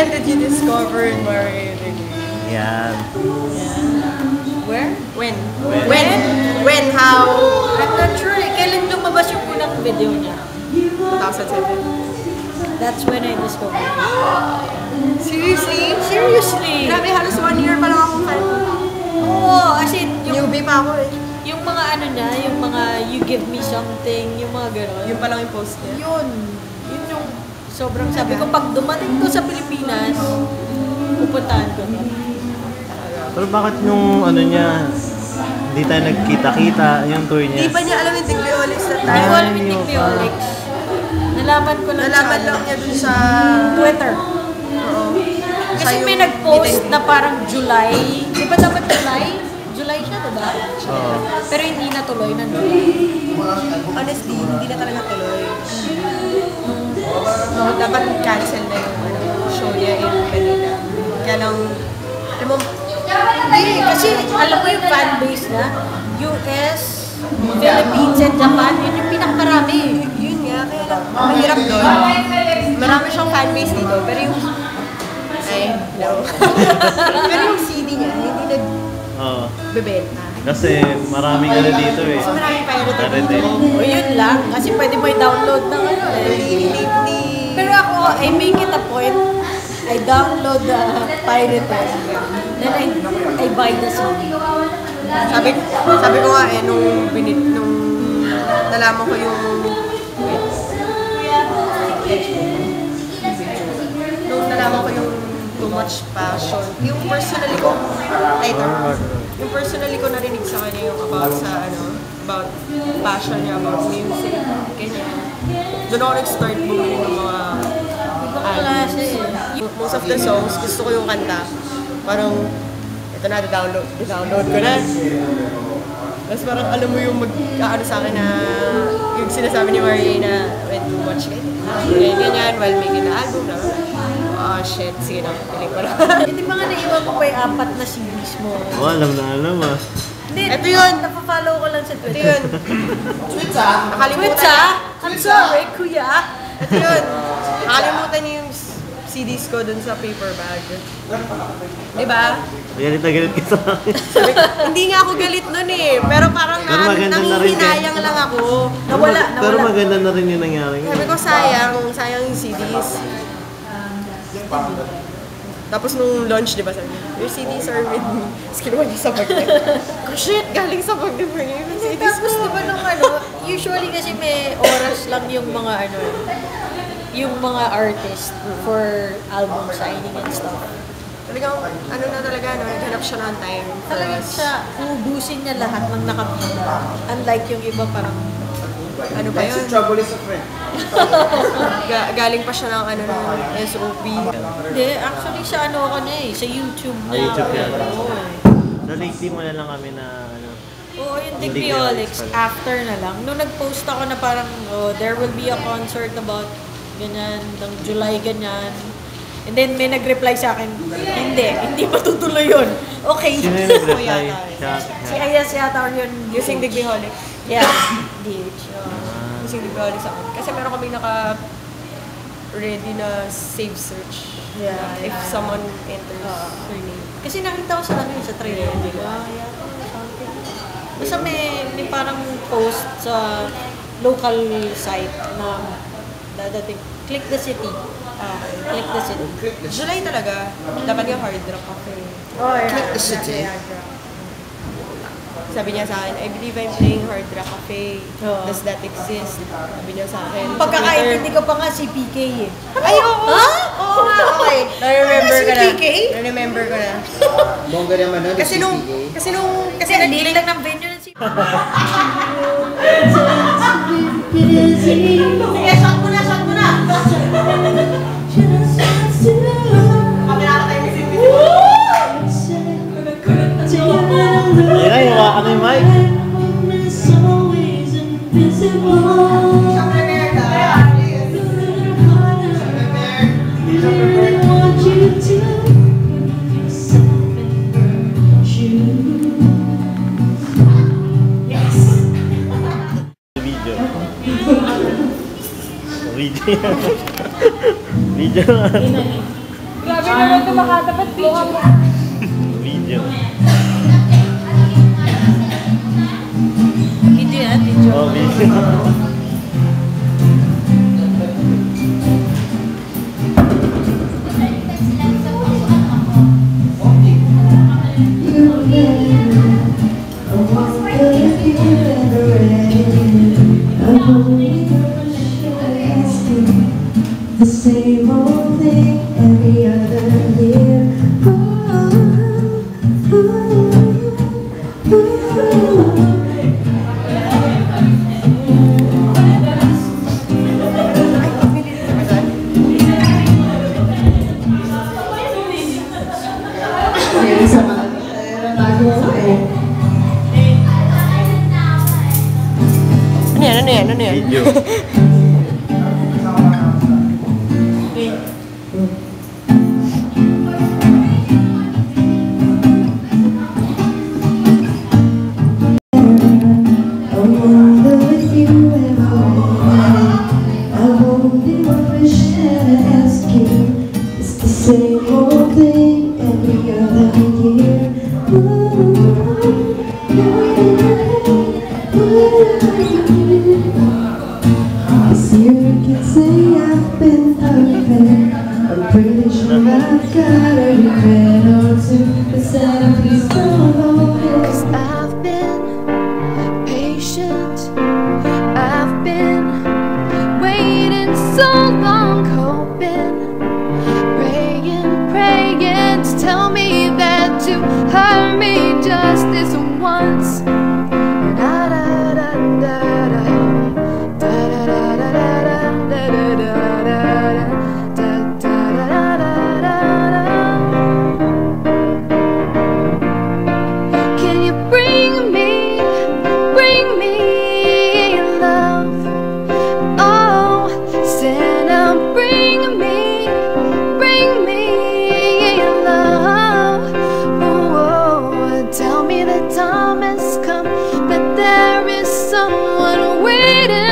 When did you discover Maria Regui? Yan. Where? When? How? I'm not sure. Kailan lumabas yung unang video niya? 2007. That's when I discovered it. Seriously? Seriously? Grabe, halos 1 year pa lang akong fan. Oo, as in, Newbie pa ako eh. yung mga ano niya, yung mga you give me something, yung mga gano'n. Yung pa lang yung post niya. Yun yung sobrang sabi ko, pag dumating to sa Pilipinas, pupuntahan ko to. Pero bakit yung ano niya, hindi tayo nagkita-kita yung tour niya? Hindi pa niya alam yung Digbiolix na Hindi ko time. alam yung Digbiolix. Nalaman ko lang Nalaman lang niya dun sa Twitter. Oo. Kasi Siya may yung nag-post meeting. na parang July. Di ba dapat July? July siya, diba? Oo. Pero hindi natuloy ng July. Honestly, hindi na talaga tuloy. No, dapat cancel na yung show niya in Manila. Kaya lang, alam mo, Hindi, kasi alam mo yung fanbase na US, Philippines, and Japan, yun yung pinakamarami. yun nga, kaya lang, mahirap doon. Marami siyang fanbase dito, pero yung, no. Pero yung CD niya, hindi Oo. nagbebenta. Kasi maraming ano dito eh. So maraming pirate Pirate dito. O yun lang, kasi pwede mo i-download ng ano eh. Hindi. Pero ako, I make it a point, I download the pirate then I buy the CD. Sabi ko nga eh, nung nalaman ko yung Too Much Passion, yung personally ko narinig sa kanya yung about passion niya, about music, ganyan. Doon ako nag-start bumili ng mga Klase eh. most of the songs, gusto ko yung kanta. Parang, ito na, download ko na. Tapos parang alam mo yung mag-aano sa akin na yung sinasabi ni Maria na when too much ganyan, while making the album na. Oh shit, sige na, piling ko na. Hindi ba nga naiwan ko pa yung 4 na CDs mo? Oh, alam ah. Hindi, Ito yun. Napafollow ko lang sa Ito Twitter. yun. Tweets ah. Nakalimutan Tweets I'm sorry, kuya. Ito yun. Nakalimutan niyo yung CDs ko dun sa paper bag. Diba? Galit na galit ka sa akin. Hindi nga ako galit nun eh. Pero parang Pero maganda na rin nanghihinayang lang ako. Nawala. Pero maganda na rin yung nangyari. Sabi ko sayang yung CDs. Tapos nung launch, di ba sabi niya, your CDs are with me. Tapos kinuha niya sa bag niya. Oh shit, galing sa bag ni Maria yung CDs Tapos ko. diba nung usually kasi may oras lang yung mga yung mga artist for album signing and stuff. Talagang, na talaga, naghanap siya ng time. Talagang siya, ubusin niya lahat ng nakapila. Unlike yung iba parang, Ano pa yun? Trouble is a friend. Galing pa siya ng SOP. hindi, actually sa ako niya eh, sa YouTube niya. YouTube yan. Oo eh. So lately mo na lang kami na Oo, yung Digbiolix, after na lang. Nung nag-post ako na parang, there will be a concert about ganyan, ng July ganyan. And then may nag-reply sa akin, hindi matutuloy yun. Okay. Sino yung nag-reply? Si Ayas yata or yun. Using Digbiolix. Yeah, DH. Using Digbiolix ako. Kasi meron kami ready na save search. Yeah, If someone enters her name. Kasi nakita ko sa sa trailer, di ba? Basta may parang post sa local site na dadating, click the city. Click the city. July talaga. Dapat yung Hard Rock Cafe. Oh, yeah. Click the city. Sabi niya sa akin, I believe I'm playing Hard Rock Cafe. Oo. Does that exist? Sabi niya sa akin. Pagkakaintindi ko pa nga si PK eh. Ay, oo! Ha? Oo nga, okay. Na-remember ko na. Si PK? Na-remember ko na. Bongga naman nun, Kasi nung, Kasi nag-link lang ng venue na si Sige, shot mo na! Pamirakatay ni Cindy. Ayun na, yung waka na yung mic. Grabe naman ito makatapat video. Video. Video yan, video. Oh, video. The same old thing every other year. Ano yan? Video. Same old thing every other year. This year I can say I've been perfect. I'm pretty sure I've got a regret or two. But Santa, please don't hold it. 'Cause I've been patient, I've been waiting so long, hoping, praying to tell me that you heard me just this once. Da da da da da da da da da da da da da. Can you bring me love? Oh, Santa, bring me love. Oh, tell me the time has come, that there is someone waiting